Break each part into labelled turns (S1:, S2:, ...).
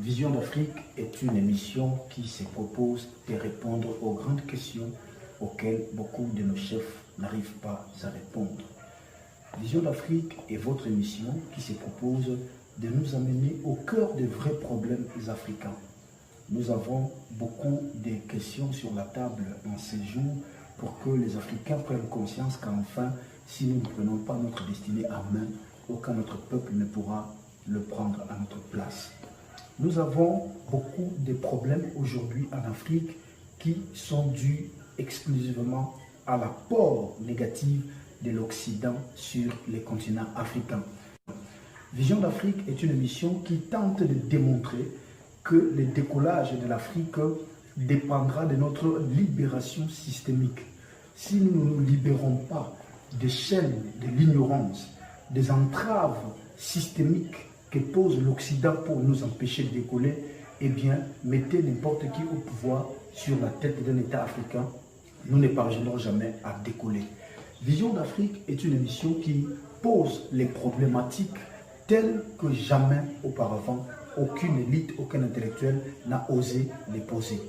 S1: Vision d'Afrique est une émission qui se propose de répondre aux grandes questions auxquelles beaucoup de nos chefs n'arrivent pas à répondre. Vision d'Afrique est votre émission qui se propose de nous amener au cœur des vrais problèmes africains. Nous avons beaucoup de questions sur la table en ces jours pour que les Africains prennent conscience qu'enfin, si nous ne prenons pas notre destinée en main, aucun autre peuple ne pourra le prendre à notre place. Nous avons beaucoup de problèmes aujourd'hui en Afrique qui sont dus exclusivement à l'apport négatif de l'Occident sur les continents africains. Vision d'Afrique est une émission qui tente de démontrer que le décollage de l'Afrique dépendra de notre libération systémique. Si nous ne nous libérons pas des chaînes de l'ignorance, des entraves systémiques que pose l'Occident pour nous empêcher de décoller, eh bien, mettez n'importe qui au pouvoir sur la tête d'un État africain, nous ne parviendrons jamais à décoller. Vision d'Afrique est une émission qui pose les problématiques telles que jamais auparavant, aucune élite, aucun intellectuel n'a osé les poser.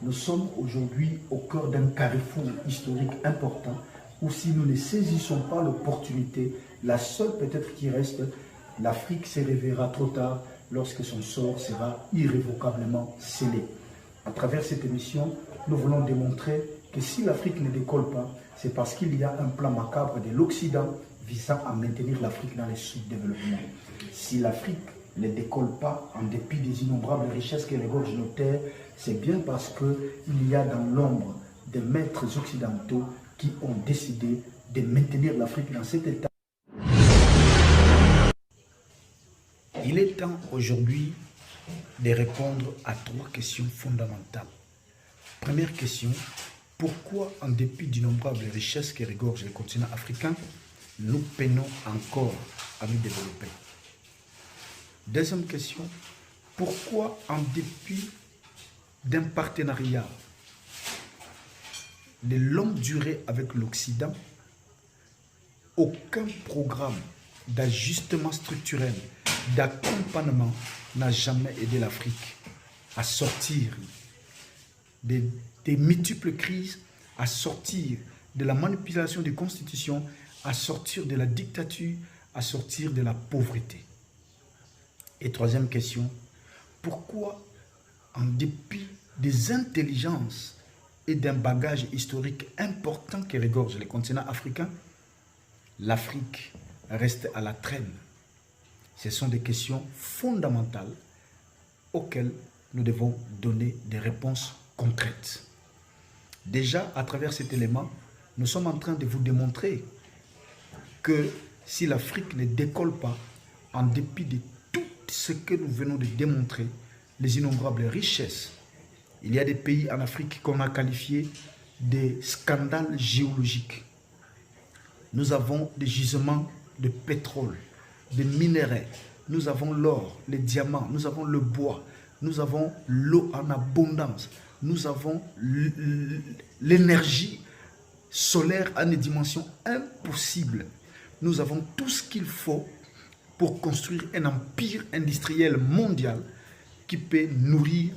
S1: Nous sommes aujourd'hui au cœur d'un carrefour historique important où si nous ne saisissons pas l'opportunité, la seule peut-être qui reste, l'Afrique se réveillera trop tard lorsque son sort sera irrévocablement scellé. À travers cette émission, nous voulons démontrer que si l'Afrique ne décolle pas, c'est parce qu'il y a un plan macabre de l'Occident visant à maintenir l'Afrique dans les sous-développements. Si l'Afrique ne décolle pas en dépit des innombrables richesses que regorgent nos terres, c'est bien parce qu'il y a dans l'ombre des maîtres occidentaux qui ont décidé de maintenir l'Afrique dans cet état. Il est temps aujourd'hui de répondre à 3 questions fondamentales. Première question, pourquoi en dépit d'innombrables richesses que regorgent le continent africain, nous peinons encore à nous développer? Deuxième question, pourquoi en dépit d'un partenariat de longue durée avec l'Occident, aucun programme d'ajustement structurel, d'accompagnement n'a jamais aidé l'Afrique à sortir des multiples crises, à sortir de la manipulation des constitutions, à sortir de la dictature, à sortir de la pauvreté? Et troisième question, pourquoi en dépit des intelligences et d'un bagage historique important qui regorge les continents africains, l'Afrique reste à la traîne? Ce sont des questions fondamentales auxquelles nous devons donner des réponses concrètes. Déjà, à travers cet élément, nous sommes en train de vous démontrer que si l'Afrique ne décolle pas, en dépit de tout ce que nous venons de démontrer, les innombrables richesses, il y a des pays en Afrique qu'on a qualifiés de scandales géologiques. Nous avons des gisements de pétrole, de minerais, nous avons l'or, les diamants, nous avons le bois, nous avons l'eau en abondance, nous avons l'énergie solaire à une dimension impossible. Nous avons tout ce qu'il faut pour construire un empire industriel mondial qui peut nourrir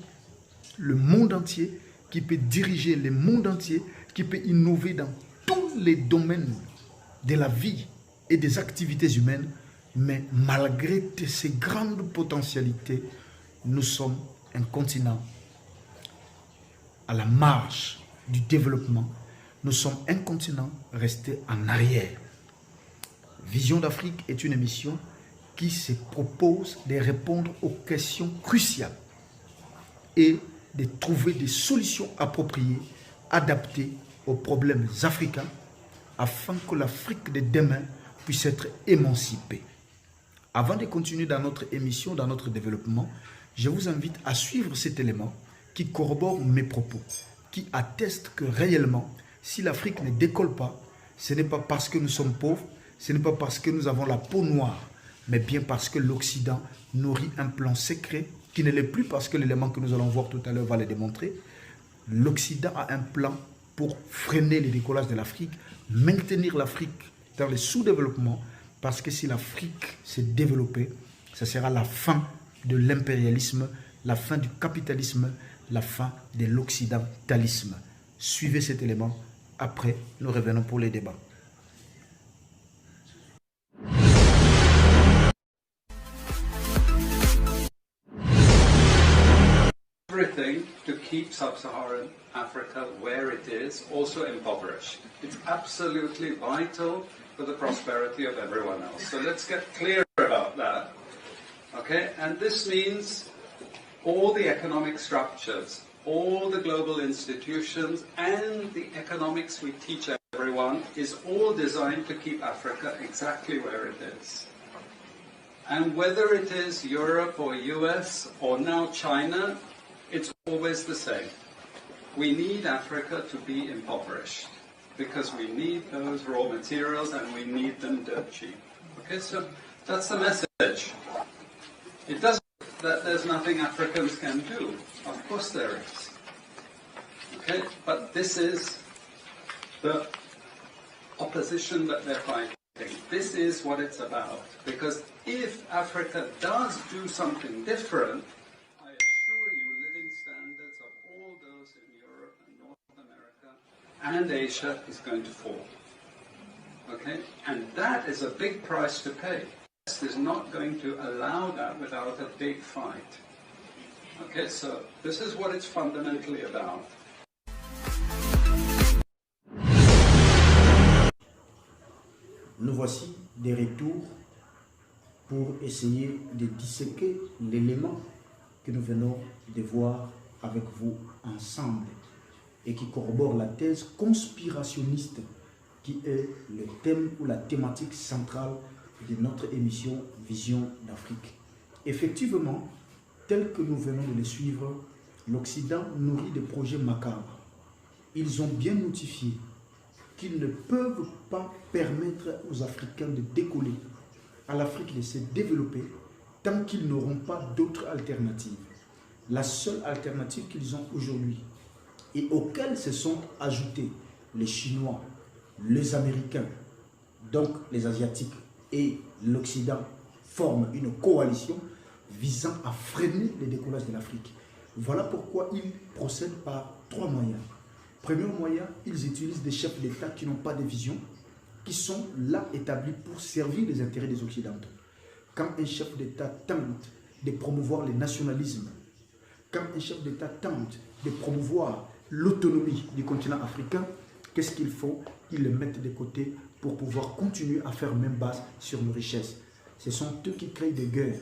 S1: le monde entier, qui peut diriger le monde entier, qui peut innover dans tous les domaines de la vie et des activités humaines. Mais malgré ces grandes potentialités, nous sommes un continent à la marge du développement. Nous sommes un continent resté en arrière. Vision d'Afrique est une émission qui se propose de répondre aux questions cruciales et de trouver des solutions appropriées, adaptées aux problèmes africains, afin que l'Afrique de demain puisse être émancipée. Avant de continuer dans notre émission, dans notre développement, je vous invite à suivre cet élément qui corrobore mes propos, qui atteste que réellement, si l'Afrique ne décolle pas, ce n'est pas parce que nous sommes pauvres, ce n'est pas parce que nous avons la peau noire, mais bien parce que l'Occident nourrit un plan secret qui ne l'est plus parce que l'élément que nous allons voir tout à l'heure va le démontrer. L'Occident a un plan pour freiner le décollage de l'Afrique, maintenir l'Afrique dans le sous-développement, parce que si l'Afrique s'est développée, ce sera la fin de l'impérialisme, la fin du capitalisme, la fin de l'occidentalisme. Suivez cet élément, après nous revenons pour les débats.
S2: Everything to keep sub-Saharan Africa where it is, also impoverished. It's absolutely vital for the prosperity of everyone else. So let's get clear about that. Okay, and this means all the economic structures, all the global institutions, and the economics we teach everyone is all designed to keep Africa exactly where it is. And whether it is Europe or US or now China, it's always the same. We need Africa to be impoverished because we need those raw materials and we need them dirt cheap. Okay, so that's the message. It doesn't mean that there's nothing Africans can do. Of course there is. Okay, but this is the opposition that they're fighting. This is what it's about. Because if Africa does do something different, I assure you living standards of all those in Europe and North America and Asia is going to fall. Okay? And that is a big price to pay. The West is not going to allow that without a big fight. Okay, so this is what it's fundamentally about.
S1: Nous voici des retours pour essayer de disséquer l'élément que nous venons de voir avec vous ensemble et qui corrobore la thèse conspirationniste qui est le thème ou la thématique centrale de notre émission Vision d'Afrique. Effectivement, tel que nous venons de le suivre, l'Occident nourrit des projets macabres. Ils ont bien notifié qu'ils ne peuvent pas permettre aux Africains de décoller, à l'Afrique de se développer, tant qu'ils n'auront pas d'autres alternatives. La seule alternative qu'ils ont aujourd'hui, et auxquelles se sont ajoutés les Chinois, les Américains, donc les Asiatiques et l'Occident, forment une coalition visant à freiner le décollage de l'Afrique. Voilà pourquoi ils procèdent par trois moyens. Premier moyen, ils utilisent des chefs d'État qui n'ont pas de vision, qui sont là établis pour servir les intérêts des Occidentaux. Quand un chef d'État tente de promouvoir le nationalisme, quand un chef d'État tente de promouvoir l'autonomie du continent africain, qu'est-ce qu'il faut? Ils le mettent de côté pour pouvoir continuer à faire même base sur nos richesses. Ce sont eux qui créent des guerres,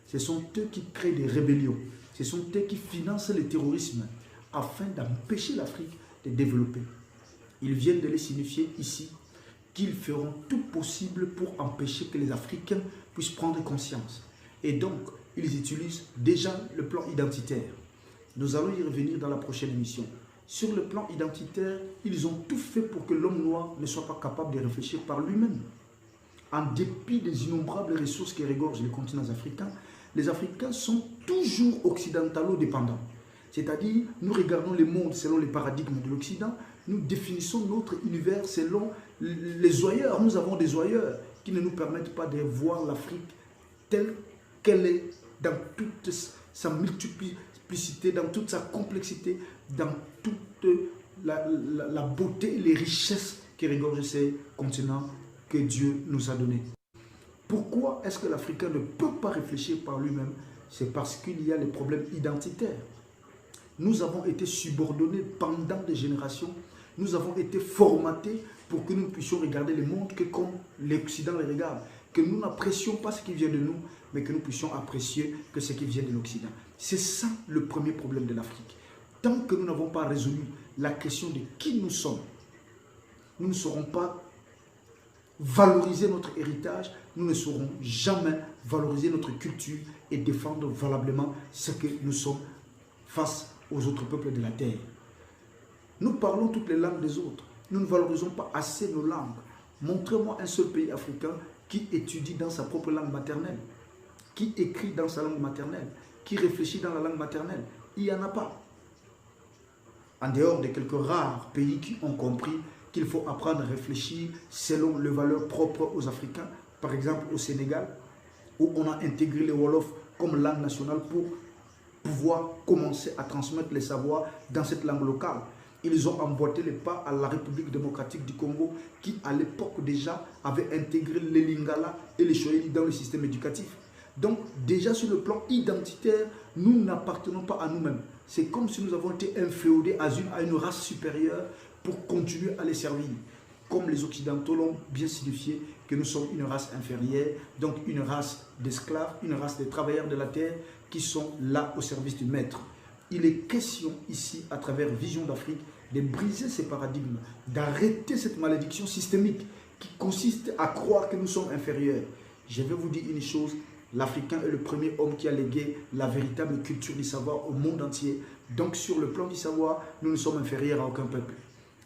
S1: ce sont eux qui créent des rébellions, ce sont eux qui financent le terrorisme afin d'empêcher l'Afrique de développer. Ils viennent de les signifier ici qu'ils feront tout possible pour empêcher que les Africains puissent prendre conscience. Et donc, ils utilisent déjà le plan identitaire. Nous allons y revenir dans la prochaine émission. Sur le plan identitaire, ils ont tout fait pour que l'homme noir ne soit pas capable de réfléchir par lui-même. En dépit des innombrables ressources qui regorgent les continents africains, les Africains sont toujours occidentalo-dépendants. C'est-à-dire, nous regardons le monde selon les paradigmes de l'Occident, nous définissons notre univers selon les ouailleurs. Nous avons des ouailleurs qui ne nous permettent pas de voir l'Afrique telle qu'elle est, dans toute sa multiplicité, dans toute sa complexité, dans toute la beauté et les richesses qui regorgent ces continents que Dieu nous a donnés. Pourquoi est-ce que l'Africain ne peut pas réfléchir par lui-même? C'est parce qu'il y a les problèmes identitaires. Nous avons été subordonnés pendant des générations. Nous avons été formatés pour que nous puissions regarder le monde que comme l'Occident le regarde. Que nous n'apprécions pas ce qui vient de nous, mais que nous puissions apprécier que ce qui vient de l'Occident. C'est ça le premier problème de l'Afrique. Tant que nous n'avons pas résolu la question de qui nous sommes, nous ne saurons pas valoriser notre héritage, nous ne saurons jamais valoriser notre culture et défendre valablement ce que nous sommes face aux autres peuples de la terre. Nous parlons toutes les langues des autres. Nous ne valorisons pas assez nos langues. Montrez-moi un seul pays africain qui étudie dans sa propre langue maternelle, qui écrit dans sa langue maternelle, qui réfléchit dans la langue maternelle. Il n'y en a pas. En dehors de quelques rares pays qui ont compris qu'il faut apprendre à réfléchir selon les valeurs propres aux Africains, par exemple au Sénégal, où on a intégré le Wolof comme langue nationale pour pouvoir commencer à transmettre les savoirs dans cette langue locale. Ils ont emboîté les pas à la République démocratique du Congo qui, à l'époque déjà, avait intégré les Lingala et les Shoeli dans le système éducatif. Donc, déjà sur le plan identitaire, nous n'appartenons pas à nous-mêmes. C'est comme si nous avons été inféodés à une race supérieure pour continuer à les servir. Comme les Occidentaux l'ont bien signifié, que nous sommes une race inférieure, donc une race d'esclaves, une race de travailleurs de la terre qui sont là au service du maître. Il est question ici, à travers Vision d'Afrique, de briser ces paradigmes, d'arrêter cette malédiction systémique qui consiste à croire que nous sommes inférieurs. Je vais vous dire une chose, l'Africain est le premier homme qui a légué la véritable culture du savoir au monde entier. Donc sur le plan du savoir, nous ne sommes inférieurs à aucun peuple.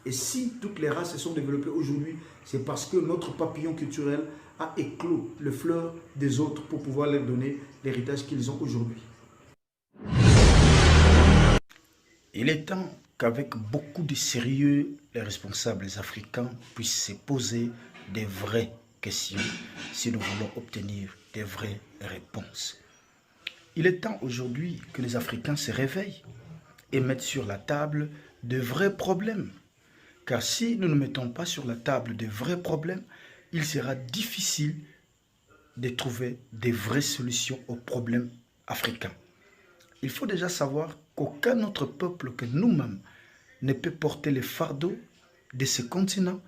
S1: Et si toutes les races se sont développées aujourd'hui, c'est parce que notre papillon culturel a éclos le fleur des autres pour pouvoir leur donner l'héritage qu'ils ont aujourd'hui.
S3: Il est temps qu'avec beaucoup de sérieux, les responsables africains puissent se poser des vraies questions si nous voulons obtenir des vraies réponses. Il est temps aujourd'hui que les Africains se réveillent et mettent sur la table de vrais problèmes. Car si nous ne mettons pas sur la table de vrais problèmes, il sera difficile de trouver des vraies solutions aux problèmes africains. Il faut déjà savoir qu'aucun autre peuple que nous-mêmes ne peut porter le fardeau de ce continent,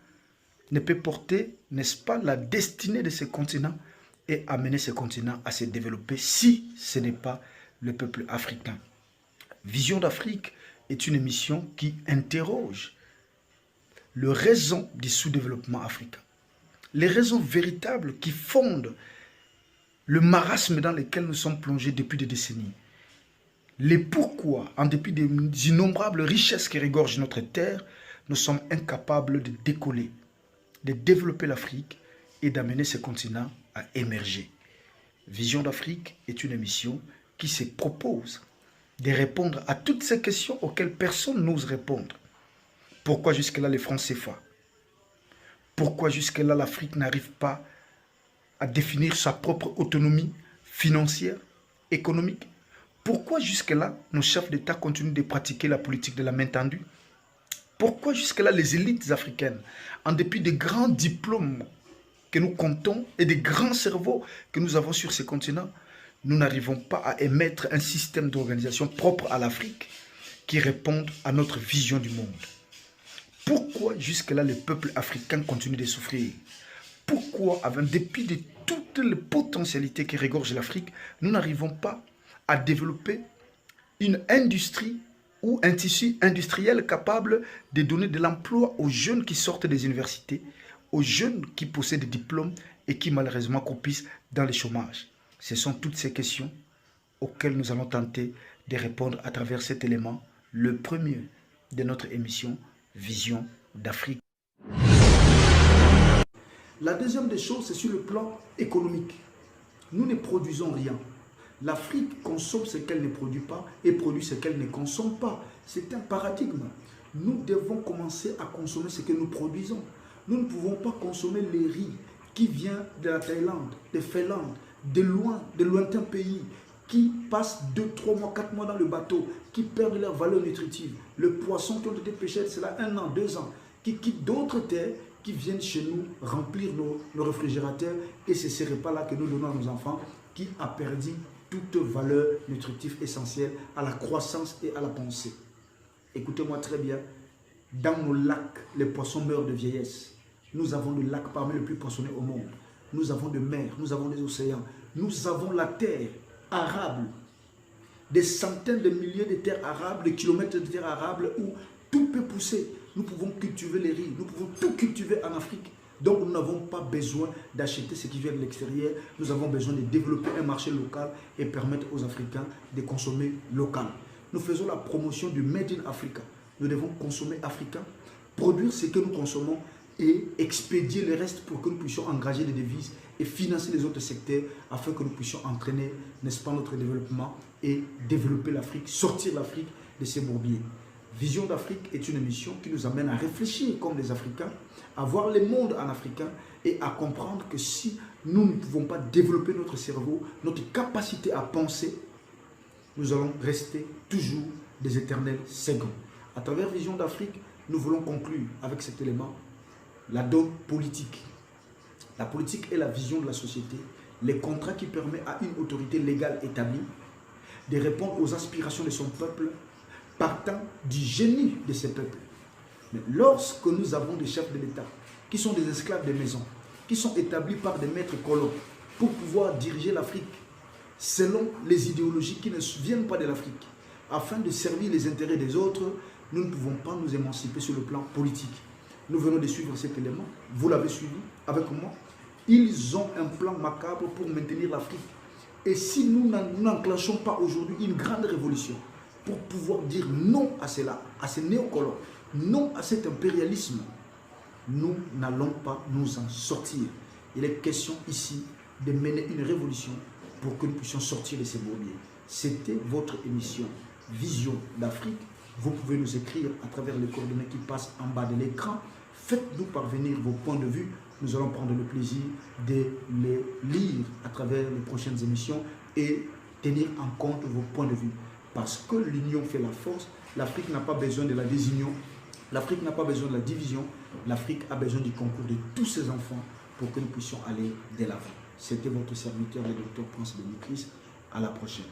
S3: ne peut porter, n'est-ce pas, la destinée de ce continent et amener ce continent à se développer si ce n'est pas le peuple africain. Vision d'Afrique est une émission qui interroge les raisons du sous-développement africain, les raisons véritables qui fondent le marasme dans lequel nous sommes plongés depuis des décennies. Les pourquoi, en dépit des innombrables richesses qui regorgent notre terre, nous sommes incapables de décoller, de développer l'Afrique et d'amener ce continent à émerger. Vision d'Afrique est une émission qui se propose de répondre à toutes ces questions auxquelles personne n'ose répondre. Pourquoi jusque-là les francs CFA? Pourquoi jusque-là l'Afrique n'arrive pas à définir sa propre autonomie financière, économique? Pourquoi jusque-là nos chefs d'État continuent de pratiquer la politique de la main tendue? Pourquoi jusque-là les élites africaines, en dépit des grands diplômes que nous comptons et des grands cerveaux que nous avons sur ces continents, nous n'arrivons pas à émettre un système d'organisation propre à l'Afrique qui réponde à notre vision du monde? Pourquoi jusque-là les peuples africains continuent de souffrir? Pourquoi, en dépit de toutes les potentialités qui regorgent l'Afrique, nous n'arrivons pas à développer une industrie ou un tissu industriel capable de donner de l'emploi aux jeunes qui sortent des universités, aux jeunes qui possèdent des diplômes et qui malheureusement croupissent dans le chômage? Ce sont toutes ces questions auxquelles nous allons tenter de répondre à travers cet élément, le premier de notre émission Vision d'Afrique.
S1: La deuxième des choses, c'est sur le plan économique. Nous ne produisons rien. L'Afrique consomme ce qu'elle ne produit pas et produit ce qu'elle ne consomme pas. C'est un paradigme. Nous devons commencer à consommer ce que nous produisons. Nous ne pouvons pas consommer les riz qui vient de la Thaïlande, de Finlande, de lointains pays, qui passent 2, 3 mois, 4 mois dans le bateau, qui perdent leur valeur nutritive. Le poisson qui ont été pêchés, c'est là 1 an, 2 ans, qui quittent d'autres terres, qui viennent chez nous remplir nos réfrigérateurs, et c'est ces repas-là que nous donnons à nos enfants, qui a perdu toute valeur nutritive essentielle à la croissance et à la pensée. Écoutez-moi très bien, dans nos lacs, les poissons meurent de vieillesse. Nous avons le lac parmi les plus poissonnés au monde. Nous avons des mers, nous avons des océans, nous avons la terre arable, des centaines de milliers de terres arables, des kilomètres de terres arables où tout peut pousser. Nous pouvons cultiver les riz, nous pouvons tout cultiver en Afrique. Donc nous n'avons pas besoin d'acheter ce qui vient de l'extérieur. Nous avons besoin de développer un marché local et permettre aux Africains de consommer local. Nous faisons la promotion du Made in Africa. Nous devons consommer africain, produire ce que nous consommons et expédier le reste pour que nous puissions engager des devises et financer les autres secteurs afin que nous puissions entraîner, n'est-ce pas, notre développement et développer l'Afrique, sortir l'Afrique de ses bourbiers. Vision d'Afrique est une émission qui nous amène à réfléchir comme des Africains, à voir le monde en africain et à comprendre que si nous ne pouvons pas développer notre cerveau, notre capacité à penser, nous allons rester toujours des éternels seconds. À travers Vision d'Afrique, nous voulons conclure avec cet élément, la donne politique. La politique est la vision de la société, les contrats qui permettent à une autorité légale établie de répondre aux aspirations de son peuple, partant du génie de ces peuples. Mais lorsque nous avons des chefs de l'État qui sont des esclaves des maisons, qui sont établis par des maîtres colons pour pouvoir diriger l'Afrique selon les idéologies qui ne viennent pas de l'Afrique, afin de servir les intérêts des autres, nous ne pouvons pas nous émanciper sur le plan politique. Nous venons de suivre cet élément, vous l'avez suivi avec moi. Ils ont un plan macabre pour maintenir l'Afrique. Et si nous n'enclenchons pas aujourd'hui une grande révolution pour pouvoir dire non à cela, à ces néocolons, non à cet impérialisme, nous n'allons pas nous en sortir. Il est question ici de mener une révolution pour que nous puissions sortir de ces bourbiers. C'était votre émission Vision d'Afrique. Vous pouvez nous écrire à travers les coordonnées qui passent en bas de l'écran. Faites-nous parvenir vos points de vue. Nous allons prendre le plaisir de les lire à travers les prochaines émissions et tenir en compte vos points de vue. Parce que l'union fait la force. L'Afrique n'a pas besoin de la désunion. L'Afrique n'a pas besoin de la division. L'Afrique a besoin du concours de tous ses enfants pour que nous puissions aller de l'avant. C'était votre serviteur, le Dr Prince Demetris. À la prochaine.